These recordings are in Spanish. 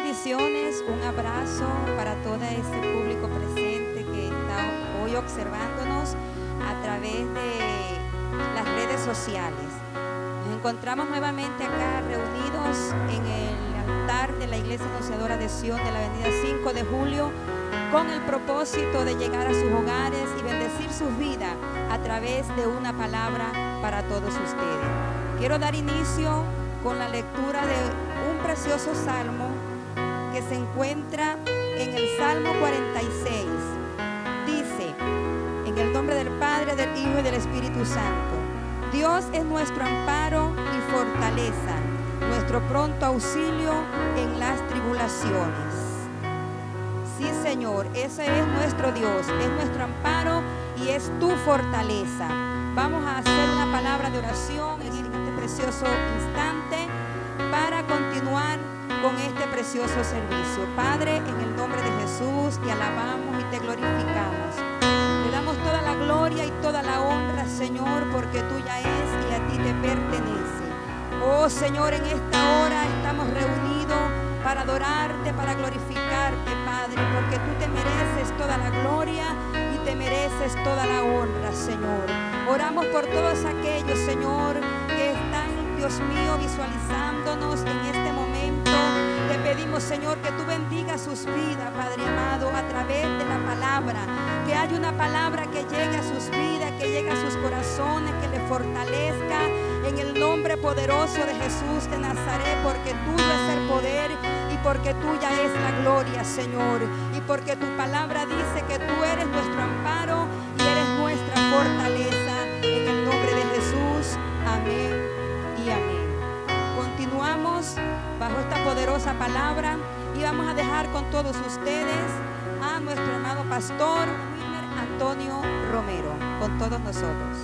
bendiciones, un abrazo para todo este público presente que está hoy observándonos a través de las redes sociales. Nos encontramos nuevamente acá reunidos en el altar de la Iglesia Anunciadora de Sion de la avenida 5 de Julio con el propósito de llegar a sus hogares y bendecir sus vidas a través de una palabra para todos ustedes. Quiero dar inicio con la lectura de un precioso salmo que se encuentra en el Salmo 46. Dice, en el nombre del Padre, del Hijo y del Espíritu Santo: Dios es nuestro amparo y fortaleza, nuestro pronto auxilio en las tribulaciones. Sí, Señor, ese es nuestro Dios, es nuestro amparo y es tu fortaleza. Vamos a hacer una palabra de oración en este precioso instante para continuar con este precioso servicio. Padre, en el nombre de Jesús, te alabamos y te glorificamos. Te damos toda la gloria y toda la honra, Señor, porque tuya es y a ti te pertenece. Oh, Señor, en esta hora estamos reunidos para adorarte, para glorificarte, Padre, porque tú te mereces toda la gloria y te mereces toda la honra, Señor. Oramos por todos aquellos, Señor, que están, Dios mío, visualizándonos en este momento. Te pedimos, Señor, que tú bendigas sus vidas, Padre amado, a través de la palabra. Que haya una palabra que llegue a sus vidas, que llegue a sus corazones, que les fortalezca en el nombre poderoso de Jesús de Nazaret, porque tuyo es el poder y porque tuya es la gloria, Señor. Y porque tu palabra dice que tú eres nuestro amparo y eres nuestra fortaleza. En el nombre de Jesús, amén y amén. Continuamos bajo esta poderosa palabra y vamos a dejar con todos ustedes a nuestro amado pastor Wilmer Antonio Romero, con todos nosotros.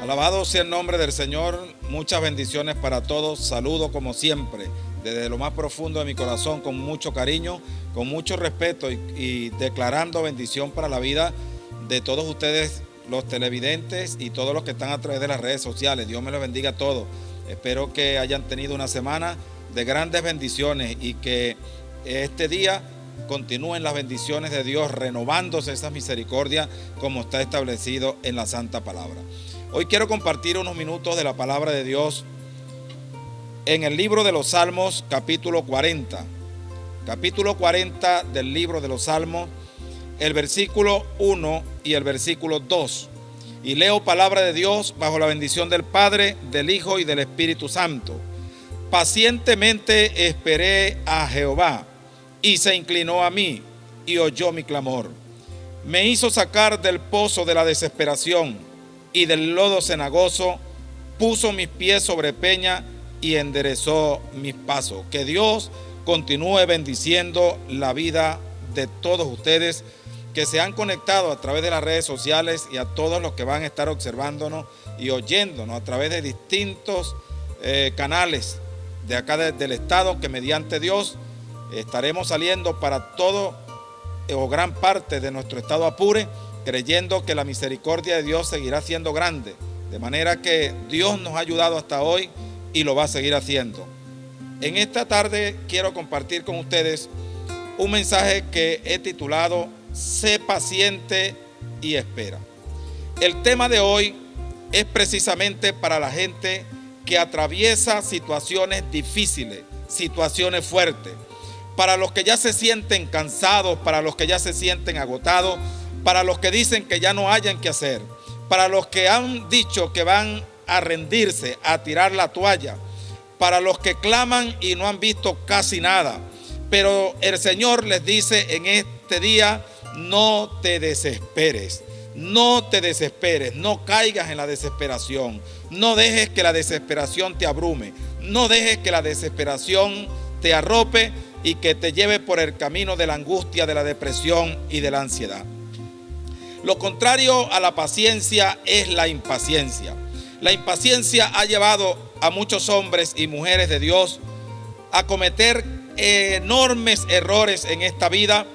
Alabado sea el nombre del Señor, muchas bendiciones para todos. Saludo como siempre desde lo más profundo de mi corazón, con mucho cariño, con mucho respeto y declarando bendición para la vida de todos ustedes, los televidentes y todos los que están a través de las redes sociales. Dios me los bendiga a todos. Espero que hayan tenido una semana de grandes bendiciones y que este día continúen las bendiciones de Dios, renovándose esa misericordia como está establecido en la Santa Palabra. Hoy quiero compartir unos minutos de la Palabra de Dios en el libro de los Salmos, capítulo 40. Capítulo 40 del libro de los Salmos, el versículo 1 y el versículo 2. Y leo palabra de Dios bajo la bendición del Padre, del Hijo y del Espíritu Santo. Pacientemente esperé a Jehová, y se inclinó a mí, y oyó mi clamor. Me hizo sacar del pozo de la desesperación, y del lodo cenagoso, puso mis pies sobre peña, y enderezó mis pasos. Que Dios continúe bendiciendo la vida de todos ustedes que se han conectado a través de las redes sociales y a todos los que van a estar observándonos y oyéndonos a través de distintos canales de acá del estado, que mediante Dios estaremos saliendo para todo o gran parte de nuestro estado Apure, creyendo que la misericordia de Dios seguirá siendo grande, de manera que Dios nos ha ayudado hasta hoy y lo va a seguir haciendo. En esta tarde quiero compartir con ustedes un mensaje que he titulado Sé paciente y espera. El tema de hoy es precisamente para la gente que atraviesa situaciones difíciles, situaciones fuertes, para los que ya se sienten cansados, para los que ya se sienten agotados, para los que dicen que ya no hayan que hacer, para los que han dicho que van a rendirse, a tirar la toalla, para los que claman y no han visto casi nada. Pero el Señor les dice en este día: no te desesperes, no te desesperes, no caigas en la desesperación, no dejes que la desesperación te abrume, no dejes que la desesperación te arrope y que te lleve por el camino de la angustia, de la depresión y de la ansiedad. Lo contrario a la paciencia es la impaciencia. La impaciencia ha llevado a muchos hombres y mujeres de Dios a cometer enormes errores en esta vida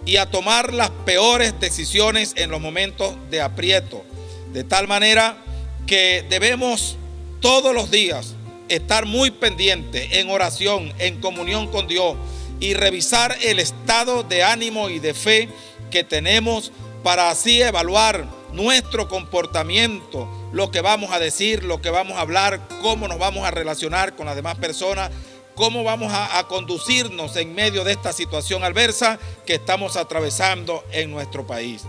y a tomar las peores decisiones en los momentos de aprieto, de tal manera que debemos todos los días estar muy pendientes en oración, en comunión con Dios, y revisar el estado de ánimo y de fe que tenemos para así evaluar nuestro comportamiento, lo que vamos a decir, lo que vamos a hablar, cómo nos vamos a relacionar con las demás personas, cómo vamos a conducirnos en medio de esta situación adversa que estamos atravesando en nuestro país.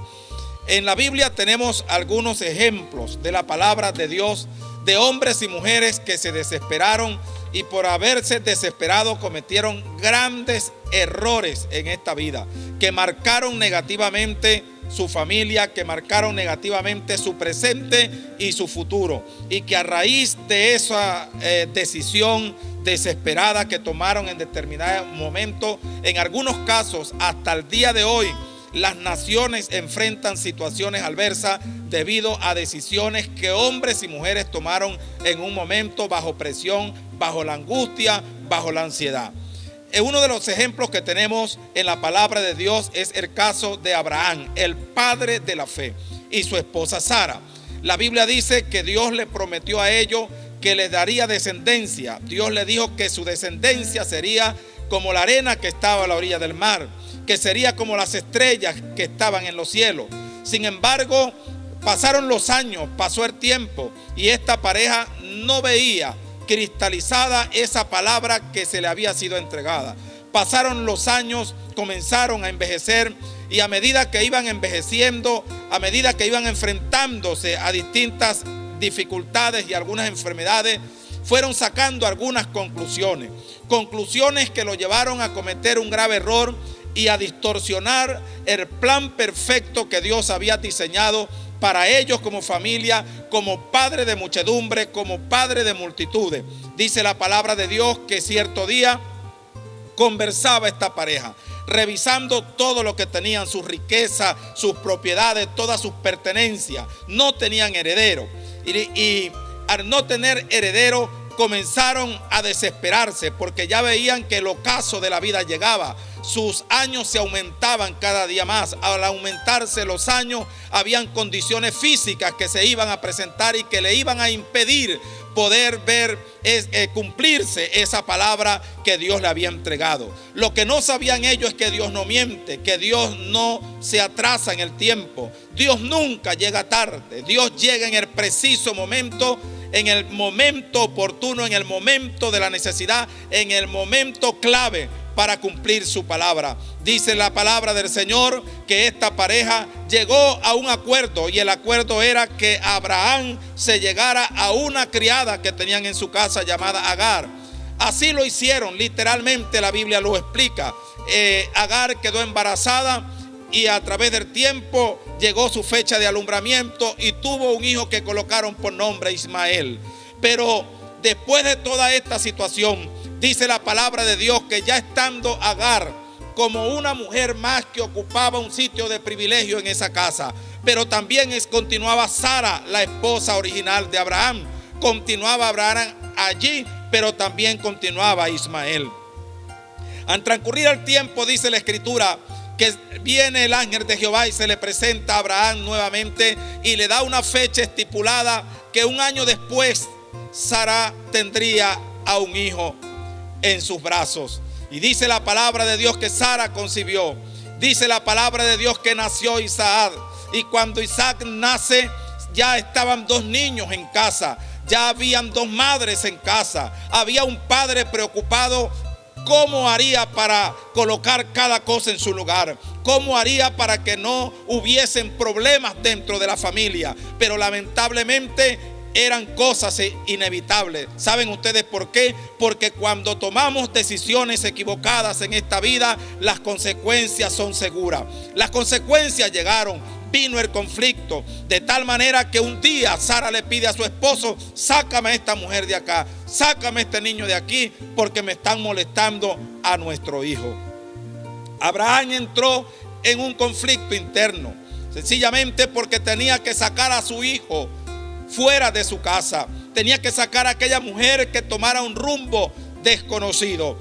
En la Biblia tenemos algunos ejemplos de la palabra de Dios, de hombres y mujeres que se desesperaron y por haberse desesperado cometieron grandes errores en esta vida, que marcaron negativamente su familia, que marcaron negativamente su presente y su futuro, y que a raíz de esa decisión desesperada que tomaron en determinado momento, en algunos casos hasta el día de hoy, las naciones enfrentan situaciones adversas debido a decisiones que hombres y mujeres tomaron en un momento bajo presión, bajo la angustia, bajo la ansiedad. Uno de los ejemplos que tenemos en la palabra de Dios es el caso de Abraham, el padre de la fe, y su esposa Sara. La Biblia dice que Dios le prometió a ellos que les daría descendencia. Dios le dijo que su descendencia sería como la arena que estaba a la orilla del mar, que sería como las estrellas que estaban en los cielos. Sin embargo, pasaron los años, pasó el tiempo y esta pareja no veía cristalizada esa palabra que se le había sido entregada. Pasaron los años, comenzaron a envejecer y a medida que iban envejeciendo, a medida que iban enfrentándose a distintas dificultades y algunas enfermedades, fueron sacando algunas conclusiones que lo llevaron a cometer un grave error y a distorsionar el plan perfecto que Dios había diseñado para ellos como familia, como padre de muchedumbre, como padre de multitudes. Dice la palabra de Dios que cierto día conversaba esta pareja, revisando todo lo que tenían, sus riquezas, sus propiedades, todas sus pertenencias. No tenían heredero y al no tener heredero comenzaron a desesperarse porque ya veían que el ocaso de la vida llegaba. Sus años se aumentaban cada día más. Al aumentarse los años, habían condiciones físicas que se iban a presentar y que le iban a impedir poder ver cumplirse esa palabra que Dios le había entregado. Lo que no sabían ellos es que Dios no miente, que Dios no se atrasa en el tiempo. Dios nunca llega tarde. Dios llega en el preciso momento, en el momento oportuno, en el momento de la necesidad, en el momento clave para cumplir su palabra. Dice la palabra del Señor que esta pareja llegó a un acuerdo, y el acuerdo era que Abraham se llegara a una criada que tenían en su casa llamada Agar. Así lo hicieron, literalmente la Biblia lo explica. Agar quedó embarazada y a través del tiempo llegó su fecha de alumbramiento y tuvo un hijo que colocaron por nombre Ismael. Pero después de toda esta situación, dice la palabra de Dios que ya estando Agar como una mujer más que ocupaba un sitio de privilegio en esa casa, pero también continuaba Sara, la esposa original de Abraham. Continuaba Abraham allí, pero también continuaba Ismael. Al transcurrir el tiempo, dice la Escritura, que viene el ángel de Jehová y se le presenta a Abraham nuevamente y le da una fecha estipulada que un año después Sara tendría a un hijo en sus brazos. Y dice la palabra de Dios que Sara concibió. Dice la palabra de Dios que nació Isaac. Y cuando Isaac nace, ya estaban dos niños en casa. Ya habían dos madres en casa. Había un padre preocupado. ¿Cómo haría para colocar cada cosa en su lugar? ¿Cómo haría para que no hubiesen problemas dentro de la familia? Pero lamentablemente eran cosas inevitables. ¿Saben ustedes por qué? Porque cuando tomamos decisiones equivocadas en esta vida, las consecuencias son seguras. Las consecuencias llegaron. Vino el conflicto, de tal manera que un día Sara le pide a su esposo: sácame a esta mujer de acá, sácame a este niño de aquí, porque me están molestando a nuestro hijo. Abraham entró en un conflicto interno, sencillamente porque tenía que sacar a su hijo fuera de su casa. Tenía que sacar a aquella mujer que tomara un rumbo desconocido.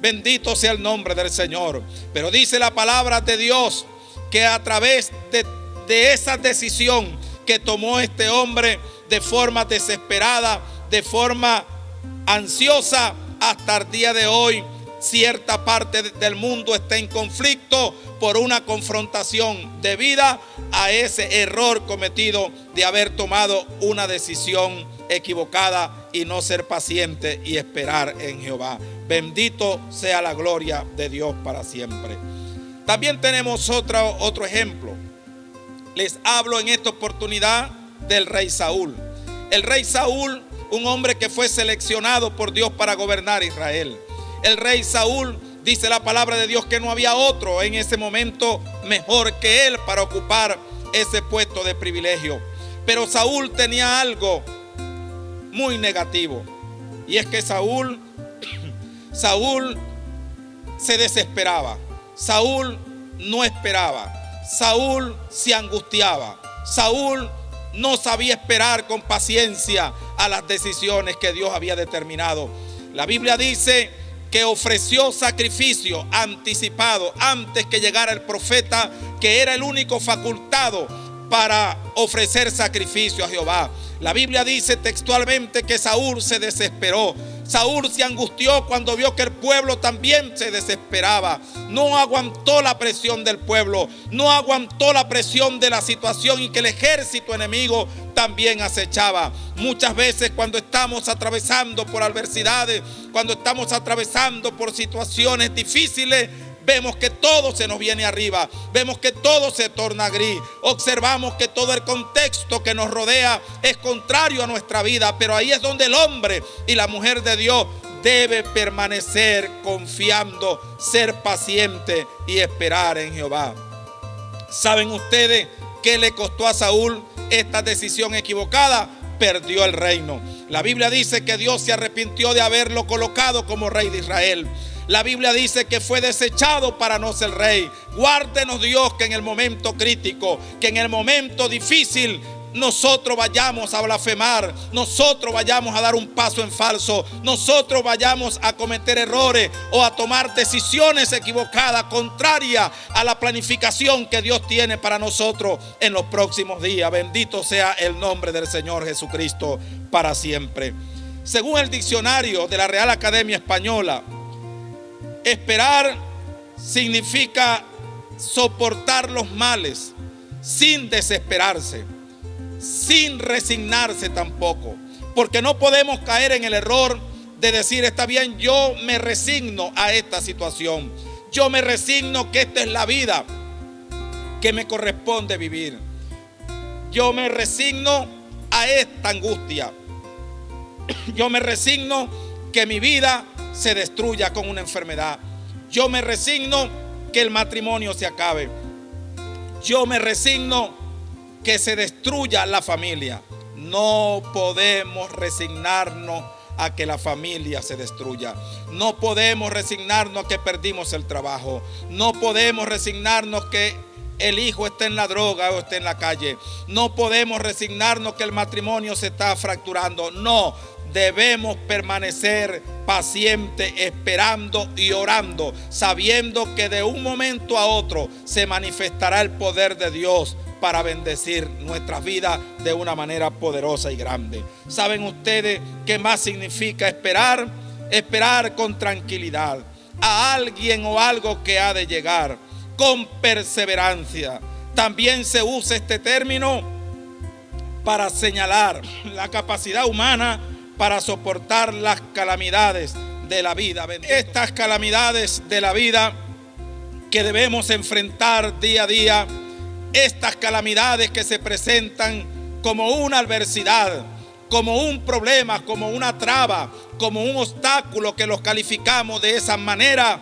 Bendito sea el nombre del Señor. Pero dice la palabra de Dios que a través de esa decisión que tomó este hombre de forma desesperada, de forma ansiosa, hasta el día de hoy cierta parte del mundo está en conflicto por una confrontación debida a ese error cometido de haber tomado una decisión equivocada y no ser paciente y esperar en Jehová. Bendito sea la gloria de Dios para siempre. También tenemos otro ejemplo. Les hablo en esta oportunidad del rey Saúl. El rey Saúl, un hombre que fue seleccionado por Dios para gobernar Israel. El rey Saúl, dice la palabra de Dios, que no había otro en ese momento mejor que él para ocupar ese puesto de privilegio. Pero Saúl tenía algo muy negativo, y es que Saúl se desesperaba. Saúl no esperaba. Saúl se angustiaba. Saúl no sabía esperar con paciencia a las decisiones que Dios había determinado. La Biblia dice que ofreció sacrificio anticipado antes que llegara el profeta, que era el único facultado para ofrecer sacrificio a Jehová. La Biblia dice textualmente que Saúl se desesperó. Saúl se angustió cuando vio que el pueblo también se desesperaba. No aguantó la presión del pueblo, no aguantó la presión de la situación y que el ejército enemigo también acechaba. Muchas veces cuando estamos atravesando por adversidades, cuando estamos atravesando por situaciones difíciles, vemos que todo se nos viene arriba, vemos que todo se torna gris, observamos que todo el contexto que nos rodea es contrario a nuestra vida, pero ahí es donde el hombre y la mujer de Dios debe permanecer confiando, ser paciente y esperar en Jehová. ¿Saben ustedes qué le costó a Saúl esta decisión equivocada? Perdió el reino. La Biblia dice que Dios se arrepintió de haberlo colocado como rey de Israel. La Biblia dice que fue desechado para no ser rey. Guárdenos Dios que en el momento crítico, que en el momento difícil, nosotros vayamos a blasfemar, nosotros vayamos a dar un paso en falso, nosotros vayamos a cometer errores o a tomar decisiones equivocadas, contrarias a la planificación que Dios tiene para nosotros en los próximos días. Bendito sea el nombre del Señor Jesucristo para siempre. Según el diccionario de la Real Academia Española, esperar significa soportar los males sin desesperarse, sin resignarse tampoco, porque no podemos caer en el error de decir: está bien, yo me resigno a esta situación, yo me resigno que esta es la vida que me corresponde vivir, yo me resigno a esta angustia, yo me resigno que mi vida se destruya con una enfermedad, yo me resigno que el matrimonio se acabe, yo me resigno que se destruya la familia. No podemos resignarnos a que la familia se destruya. No podemos resignarnos a que perdimos el trabajo. No podemos resignarnos que el hijo esté en la droga o esté en la calle. No podemos resignarnos que el matrimonio se está fracturando. No, debemos permanecer pacientes, esperando y orando, sabiendo que de un momento a otro se manifestará el poder de Dios para bendecir nuestras vidas de una manera poderosa y grande. ¿Saben ustedes qué más significa esperar? Esperar con tranquilidad a alguien o algo que ha de llegar, con perseverancia. También se usa este término para señalar la capacidad humana para soportar las calamidades de la vida. Estas calamidades de la vida que debemos enfrentar día a día, estas calamidades que se presentan como una adversidad, como un problema, como una traba, como un obstáculo, que los calificamos de esa manera.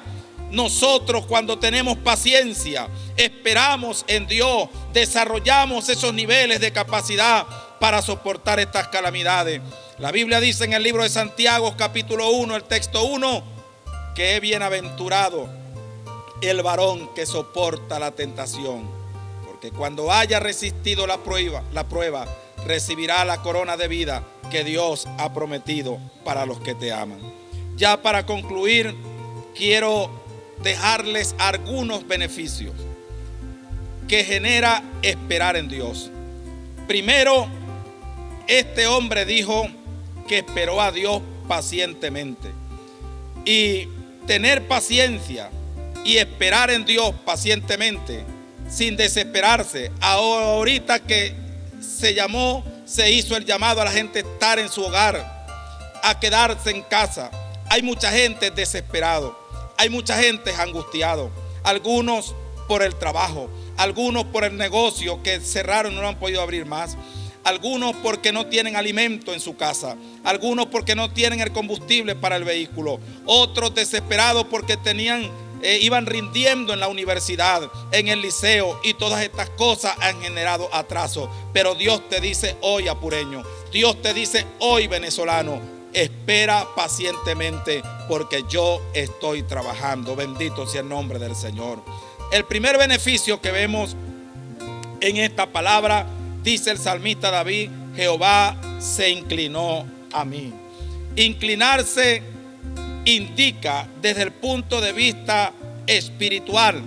Nosotros, cuando tenemos paciencia, esperamos en Dios, desarrollamos esos niveles de capacidad para soportar estas calamidades. La Biblia dice en el libro de Santiago, capítulo 1, el texto 1, que es bienaventurado el varón que soporta la tentación, porque cuando haya resistido la prueba, recibirá la corona de vida que Dios ha prometido para los que te aman. Ya para concluir, quiero dejarles algunos beneficios que genera esperar en Dios. Primero, este hombre dijo que esperó a Dios pacientemente. Y tener paciencia y esperar en Dios pacientemente, sin desesperarse. Ahorita que se hizo el llamado a la gente a estar en su hogar, a quedarse en casa, hay mucha gente desesperado, hay mucha gente angustiado, algunos por el trabajo, algunos por el negocio que cerraron y no lo han podido abrir más, algunos porque no tienen alimento en su casa, algunos porque no tienen el combustible para el vehículo, otros desesperados porque iban rindiendo en la universidad, en el liceo, y todas estas cosas han generado atraso. Pero Dios te dice hoy, apureño, Dios te dice hoy, venezolano, espera pacientemente porque yo estoy trabajando. Bendito sea el nombre del Señor. El primer beneficio que vemos en esta palabra, dice el salmista David: Jehová se inclinó a mí. Inclinarse indica desde el punto de vista espiritual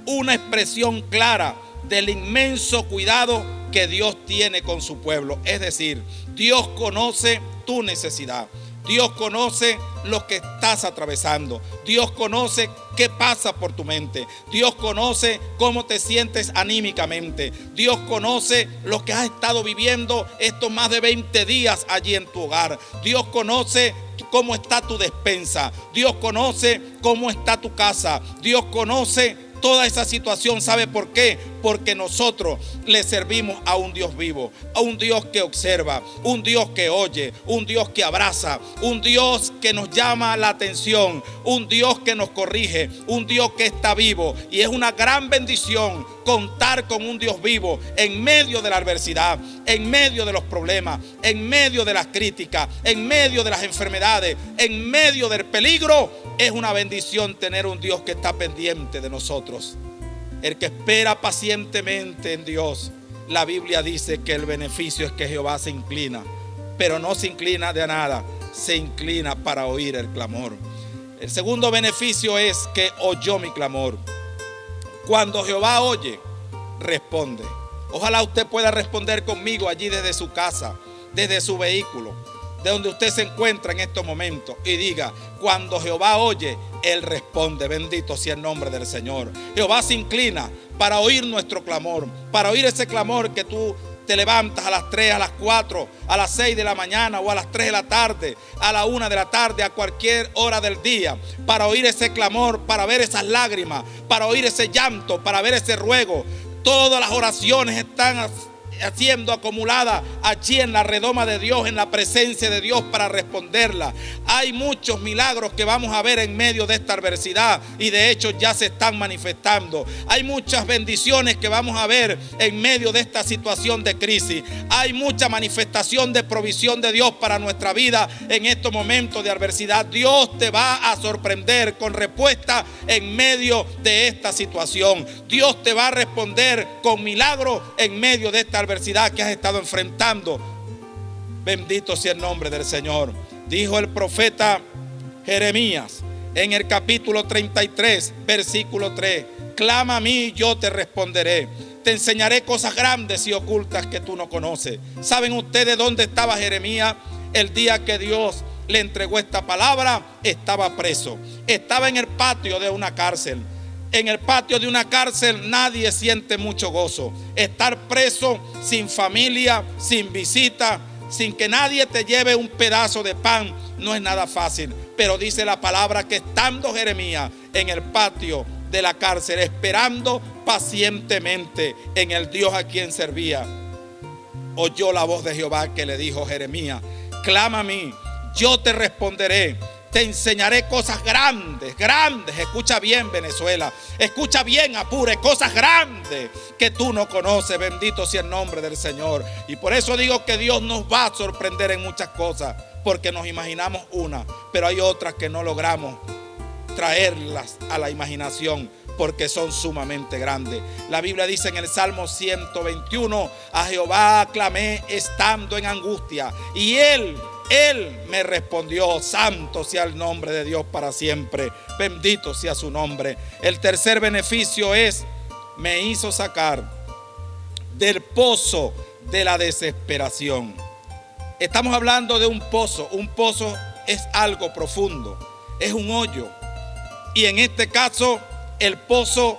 una expresión clara del inmenso cuidado que Dios tiene con su pueblo. Es decir, Dios conoce tu necesidad, Dios conoce lo que estás atravesando, Dios conoce qué pasa por tu mente, Dios conoce cómo te sientes anímicamente, Dios conoce lo que has estado viviendo estos más de 20 días allí en tu hogar, Dios conoce cómo está tu despensa, Dios conoce cómo está tu casa, Dios conoce toda esa situación. ¿Sabe por qué? Porque nosotros le servimos a un Dios vivo, a un Dios que observa, un Dios que oye, un Dios que abraza, un Dios que nos llama la atención, un Dios que nos corrige, un Dios que está vivo. Y es una gran bendición contar con un Dios vivo en medio de la adversidad, en medio de los problemas, en medio de las críticas, en medio de las enfermedades, en medio del peligro. Es una bendición tener un Dios que está pendiente de nosotros. El que espera pacientemente en Dios, la Biblia dice que el beneficio es que Jehová se inclina, pero no se inclina de nada, se inclina para oír el clamor. El segundo beneficio es que oyó mi clamor. Cuando Jehová oye, responde. Ojalá usted pueda responder conmigo allí desde su casa, desde su vehículo, de donde usted se encuentra en estos momentos, y diga: cuando Jehová oye, Él responde. Bendito sea el nombre del Señor. Jehová se inclina para oír nuestro clamor, para oír ese clamor que tú te levantas a las 3, a las 4, a las 6 de la mañana o a las 3 de la tarde, a la 1 de la tarde, a cualquier hora del día, para oír ese clamor, para ver esas lágrimas, para oír ese llanto, para ver ese ruego. Todas las oraciones están siendo acumulada allí en la redoma de Dios, en la presencia de Dios, para responderla. Hay muchos milagros que vamos a ver en medio de esta adversidad, y de hecho ya se están manifestando. Hay muchas bendiciones que vamos a ver en medio de esta situación de crisis. Hay mucha manifestación de provisión de Dios para nuestra vida en estos momentos de adversidad. Dios te va a sorprender con respuesta en medio de esta situación. Dios te va a responder con milagros en medio de esta adversidad que has estado enfrentando. Bendito sea el nombre del Señor. Dijo el profeta Jeremías en el capítulo 33, versículo 3: clama a mí y yo te responderé. Te enseñaré cosas grandes y ocultas que tú no conoces. ¿Saben ustedes dónde estaba Jeremías el día que Dios le entregó esta palabra? Estaba preso. Estaba en el patio de una cárcel. En el patio de una cárcel nadie siente mucho gozo. Estar preso sin familia, sin visita, sin que nadie te lleve un pedazo de pan, no es nada fácil. Pero dice la palabra que estando Jeremías en el patio de la cárcel, esperando pacientemente en el Dios a quien servía, oyó la voz de Jehová que le dijo: Jeremías, clama a mí, yo te responderé. Te enseñaré cosas grandes, grandes. Escucha bien, Venezuela. Escucha bien, Apure. Cosas grandes que tú no conoces. Bendito sea el nombre del Señor. Y por eso digo que Dios nos va a sorprender en muchas cosas, porque nos imaginamos una, pero hay otras que no logramos traerlas a la imaginación, porque son sumamente grandes. La Biblia dice en el Salmo 121: a Jehová clamé estando en angustia, y Él me respondió. Santo sea el nombre de Dios para siempre. Bendito sea su nombre. El tercer beneficio es: me hizo sacar del pozo de la desesperación. Estamos hablando de un pozo. Un pozo es algo profundo, es un hoyo. Y en este caso, el pozo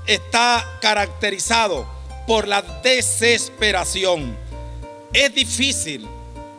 está caracterizado por la desesperación. Es difícil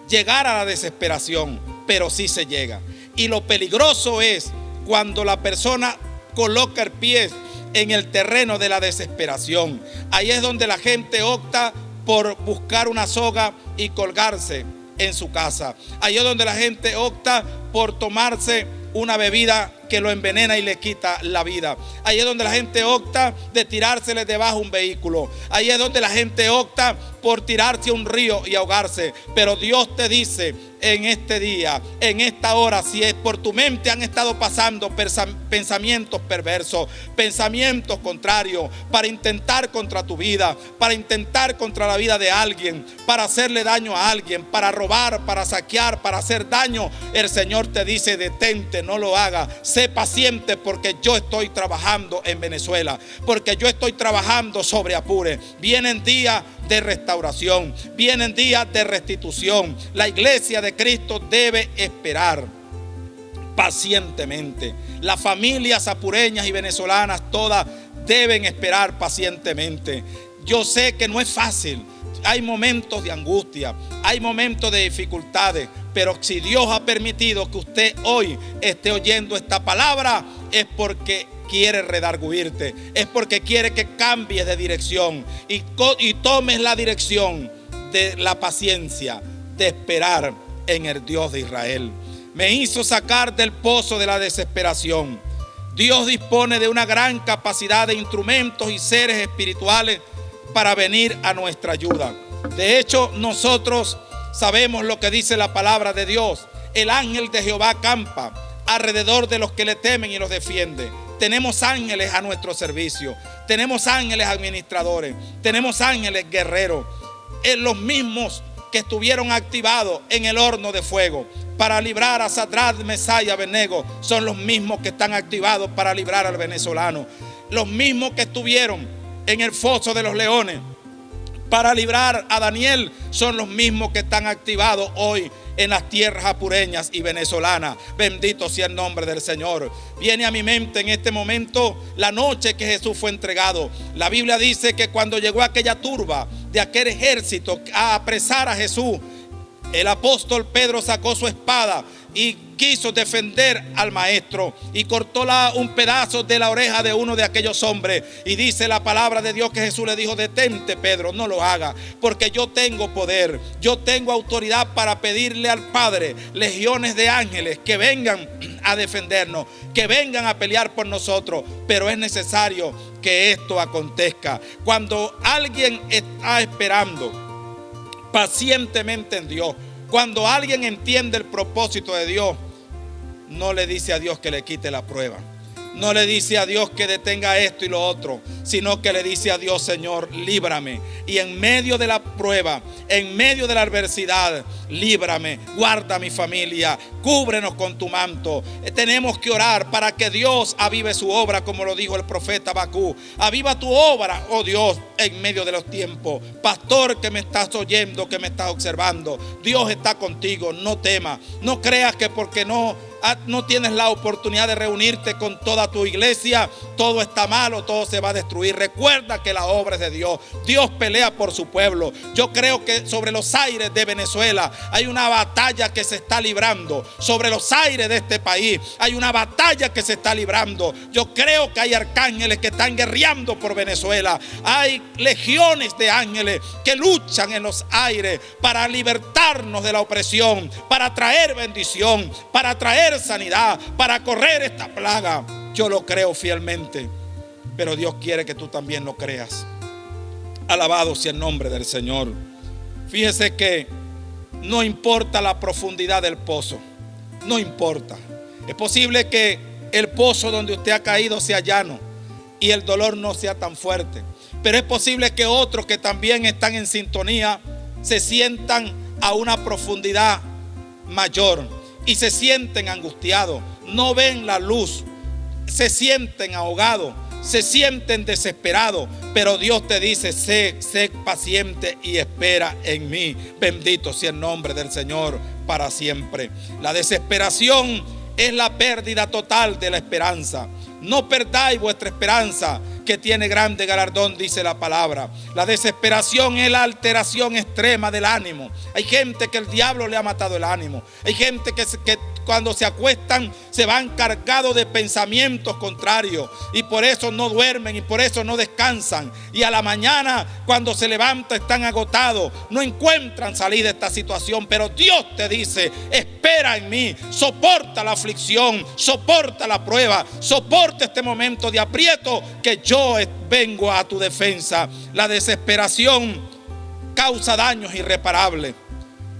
llegar a la desesperación, pero sí se llega. Y lo peligroso es cuando la persona coloca el pie en el terreno de la desesperación. Ahí es donde la gente opta por buscar una soga y colgarse en su casa. Ahí es donde la gente opta por tomarse una bebida que lo envenena y le quita la vida. Ahí es donde la gente opta de tirársele debajo un vehículo. Ahí es donde la gente opta por tirarse a un río y ahogarse. Pero Dios te dice en este día, en esta hora, si es por tu mente han estado pasando pensamientos perversos, pensamientos contrarios, para intentar contra tu vida, para intentar contra la vida de alguien, para hacerle daño a alguien, para robar, para saquear, para hacer daño, el Señor te dice: detente, no lo haga. Sé paciente, porque yo estoy trabajando en Venezuela, porque yo estoy trabajando sobre Apure. Vienen días de restauración, vienen días de restitución. La iglesia de Cristo debe esperar pacientemente. Las familias apureñas y venezolanas todas deben esperar pacientemente. Yo sé que no es fácil. Hay momentos de angustia, hay momentos de dificultades, pero si Dios ha permitido que usted hoy esté oyendo esta palabra, es porque quiere redarguirte, es porque quiere que cambies de dirección y tomes la dirección de la paciencia, de esperar en el Dios de Israel. Me hizo sacar del pozo de la desesperación. Dios dispone de una gran capacidad de instrumentos y seres espirituales para venir a nuestra ayuda. De hecho, nosotros sabemos lo que dice la palabra de Dios. El ángel de Jehová acampa alrededor de los que le temen y los defiende. Tenemos ángeles a nuestro servicio, tenemos ángeles administradores, tenemos ángeles guerreros, los mismos que estuvieron activados en el horno de fuego para librar a Sadrach, Mesach y Abednego, son los mismos que están activados para librar al venezolano. Los mismos que estuvieron en el foso de los leones para librar a Daniel son los mismos que están activados hoy en las tierras apureñas y venezolanas. Bendito sea el nombre del Señor. Viene a mi mente en este momento la noche que Jesús fue entregado. La Biblia dice que cuando llegó aquella turba de aquel ejército a apresar a Jesús, el apóstol Pedro sacó su espada y quiso defender al maestro y cortó un pedazo de la oreja de uno de aquellos hombres. Y dice la palabra de Dios que Jesús le dijo: detente, Pedro, no lo haga, porque yo tengo poder, yo tengo autoridad para pedirle al Padre legiones de ángeles que vengan a defendernos, que vengan a pelear por nosotros. Pero es necesario que esto acontezca. Cuando alguien está esperando pacientemente en Dios, cuando alguien entiende el propósito de Dios, no le dice a Dios que le quite la prueba, no le dice a Dios que detenga esto y lo otro, sino que le dice a Dios: Señor, líbrame. Y en medio de la prueba, en medio de la adversidad, líbrame, guarda a mi familia, cúbrenos con tu manto. Tenemos que orar para que Dios avive su obra, como lo dijo el profeta Habacuc. Aviva tu obra, oh Dios, en medio de los tiempos. Pastor que me estás oyendo, que me estás observando, Dios está contigo, no temas. No creas que porque no tienes la oportunidad de reunirte con toda tu iglesia, todo está malo, todo se va a destruir. Recuerda que la obra es de Dios. Dios pelea por su pueblo. Yo creo que sobre los aires de Venezuela hay una batalla que se está librando. Sobre los aires de este país hay una batalla que se está librando. Yo creo que hay arcángeles que están guerreando por Venezuela. Hay legiones de ángeles que luchan en los aires para libertarnos de la opresión, para traer bendición, para traer sanidad, para correr esta plaga. Yo lo creo fielmente, pero Dios quiere que tú también lo creas. Alabado sea el nombre del Señor. Fíjese que no importa la profundidad del pozo, no importa. Es posible que el pozo donde usted ha caído sea llano y el dolor no sea tan fuerte, pero es posible que otros que también están en sintonía se sientan a una profundidad mayor y se sienten angustiados, no ven la luz, se sienten ahogados, se sienten desesperados. Pero Dios te dice: sé paciente y espera en mí. Bendito sea el nombre del Señor para siempre. La desesperación es la pérdida total de la esperanza. No perdáis vuestra esperanza, que tiene grande galardón, dice la palabra. La desesperación es la alteración extrema del ánimo. Hay gente que el diablo le ha matado el ánimo. Hay gente que cuando se acuestan se van cargados de pensamientos contrarios y por eso no duermen y por eso no descansan. Y a la mañana cuando se levantan están agotados, no encuentran salida de esta situación. Pero Dios te dice: espera en mí, soporta la aflicción, soporta la prueba, soporta este momento de aprieto, que yo vengo a tu defensa. La desesperación causa daños irreparables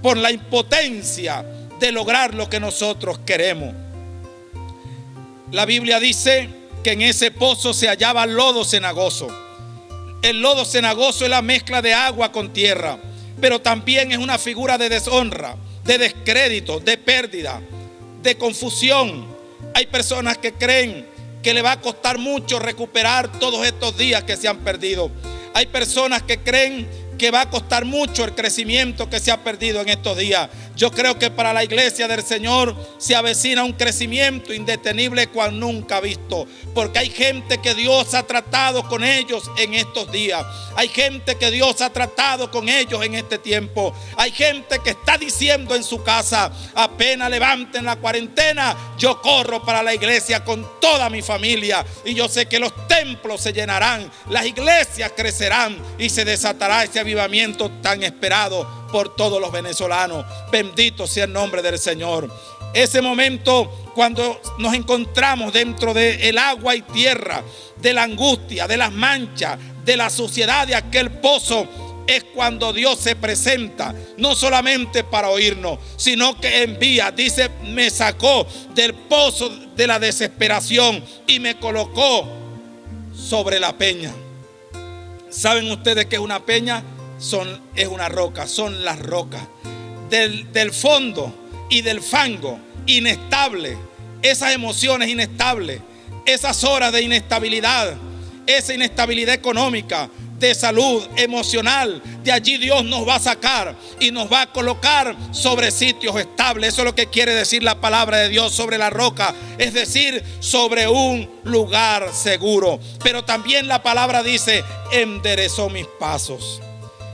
por la impotencia de lograr lo que nosotros queremos. La Biblia dice que en ese pozo se hallaba lodo cenagoso. El lodo cenagoso es la mezcla de agua con tierra, pero también es una figura de deshonra, de descrédito, de pérdida, de confusión. Hay personas que creen que le va a costar mucho recuperar todos estos días que se han perdido. Hay personas que creen que va a costar mucho el crecimiento que se ha perdido en estos días. Yo creo que para la iglesia del Señor se avecina un crecimiento indetenible cual nunca visto, porque hay gente que Dios ha tratado con ellos en estos días. Hay gente que Dios ha tratado con ellos en este tiempo. Hay gente que está diciendo en su casa: apenas levanten la cuarentena, yo corro para la iglesia con toda mi familia, y yo sé que los templos se llenarán, las iglesias crecerán y se desatará ese avivamiento tan esperado por todos los venezolanos. Bendito sea el nombre del Señor. Ese momento cuando nos encontramos dentro del agua y tierra, de la angustia, de las manchas, de la suciedad de aquel pozo, es cuando Dios se presenta, no solamente para oírnos, sino que envía. Dice: me sacó del pozo de la desesperación y me colocó sobre la peña. ¿Saben ustedes qué es una peña? Es una roca, son las rocas del fondo y del fango inestable. Esas emociones inestables, esas horas de inestabilidad, esa inestabilidad económica, de salud, emocional, de allí Dios nos va a sacar y nos va a colocar sobre sitios estables. Eso es lo que quiere decir la palabra de Dios, sobre la roca, es decir, sobre un lugar seguro. Pero también la palabra dice: enderezó mis pasos.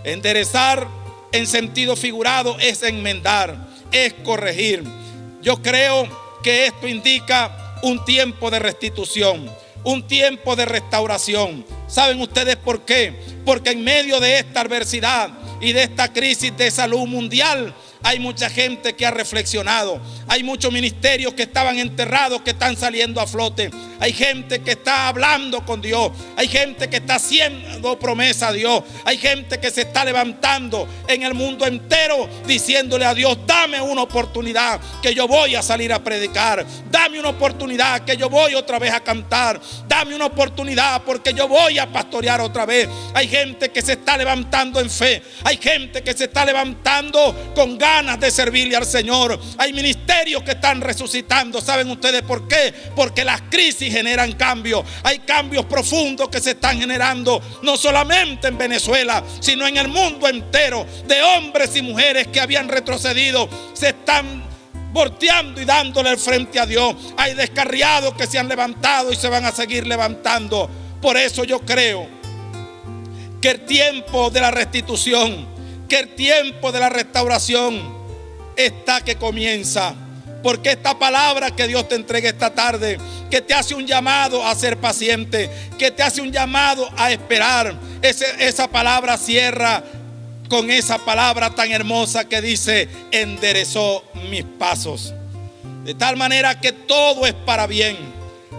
Enderezar en sentido figurado es enmendar, es corregir. Yo creo que esto indica un tiempo de restitución, un tiempo de restauración. ¿Saben ustedes por qué? Porque en medio de esta adversidad y de esta crisis de salud mundial, hay mucha gente que ha reflexionado. Hay muchos ministerios que estaban enterrados que están saliendo a flote. Hay gente que está hablando con Dios. Hay gente que está haciendo promesa a Dios. Hay gente que se está levantando en el mundo entero diciéndole a Dios: dame una oportunidad que yo voy a salir a predicar. Dame una oportunidad que yo voy otra vez a cantar. Dame una oportunidad porque yo voy a pastorear otra vez. Hay gente que se está levantando en fe. Hay gente que se está levantando con ganas de servirle al Señor. Hay ministerios que están resucitando. ¿Saben ustedes por qué? Porque las crisis generan cambios. Hay cambios profundos que se están generando, no solamente en Venezuela, sino en el mundo entero. De hombres y mujeres que habían retrocedido, se están volteando y dándole el frente a Dios. Hay descarriados que se han levantado y se van a seguir levantando. Por eso yo creo que el tiempo de la restitución, que el tiempo de la restauración está que comienza. Porque esta palabra que Dios te entrega esta tarde, que te hace un llamado a ser paciente, que te hace un llamado a esperar, esa palabra cierra con esa palabra tan hermosa que dice: enderezó mis pasos. De tal manera que todo es para bien,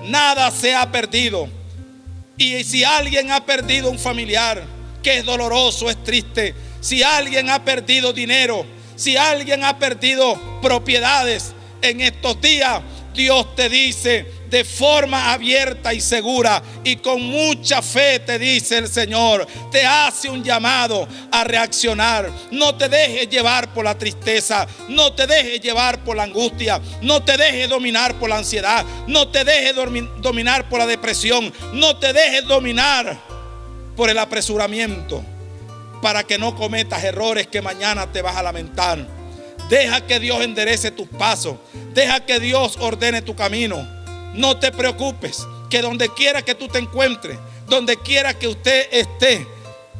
nada se ha perdido. Y si alguien ha perdido un familiar, que es doloroso, es triste. Si alguien ha perdido dinero, si alguien ha perdido propiedades en estos días, Dios te dice de forma abierta y segura y con mucha fe, te dice el Señor, te hace un llamado a reaccionar. No te dejes llevar por la tristeza, no te dejes llevar por la angustia, no te dejes dominar por la ansiedad, no te dejes dominar por la depresión, no te dejes dominar por el apresuramiento, para que no cometas errores que mañana te vas a lamentar. Deja que Dios enderece tus pasos. Deja que Dios ordene tu camino. No te preocupes, que donde quiera que tú te encuentres, donde quiera que usted esté,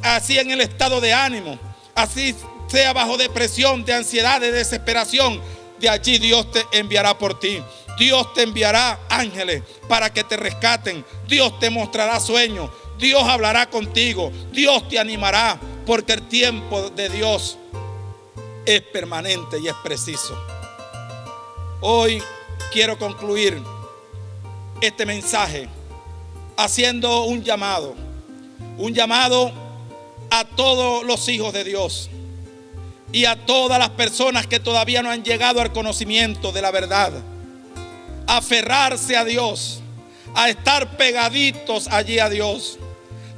así en el estado de ánimo, así sea bajo depresión, de ansiedad, de desesperación, de allí Dios te enviará por ti. Dios te enviará ángeles para que te rescaten. Dios te mostrará sueños. Dios hablará contigo. Dios te animará, porque el tiempo de Dios es permanente y es preciso. Hoy quiero concluir este mensaje haciendo un llamado a todos los hijos de Dios y a todas las personas que todavía no han llegado al conocimiento de la verdad. Aferrarse a Dios, a estar pegaditos allí a Dios.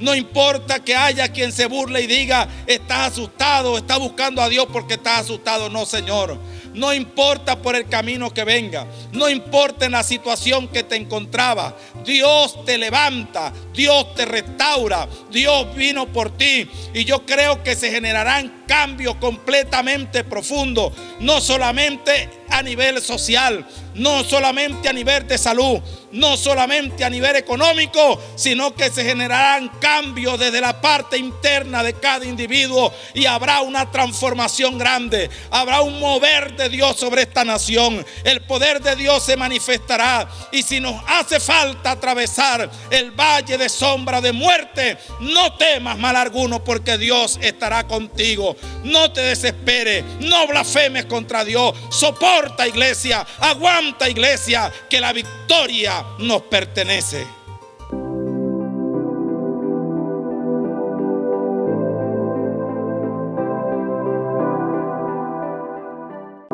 No importa que haya quien se burle y diga: estás asustado, estás buscando a Dios porque estás asustado. No, Señor. No importa por el camino que venga, no importa en la situación que te encontraba. Dios te levanta, Dios te restaura, Dios vino por ti. Y yo creo que se generarán cambios completamente profundos, no solamente a nivel social, no solamente a nivel de salud, no solamente a nivel económico, sino que se generarán cambios desde la parte interna de cada individuo y habrá una transformación grande, habrá un mover de Dios sobre esta nación. El poder de Dios se manifestará, y si nos hace falta atravesar el valle de sombra de muerte, no temas mal alguno, porque Dios estará contigo. No te desesperes, no blasfemes contra Dios. Soporta, iglesia, aguanta, iglesia, que la victoria nos pertenece.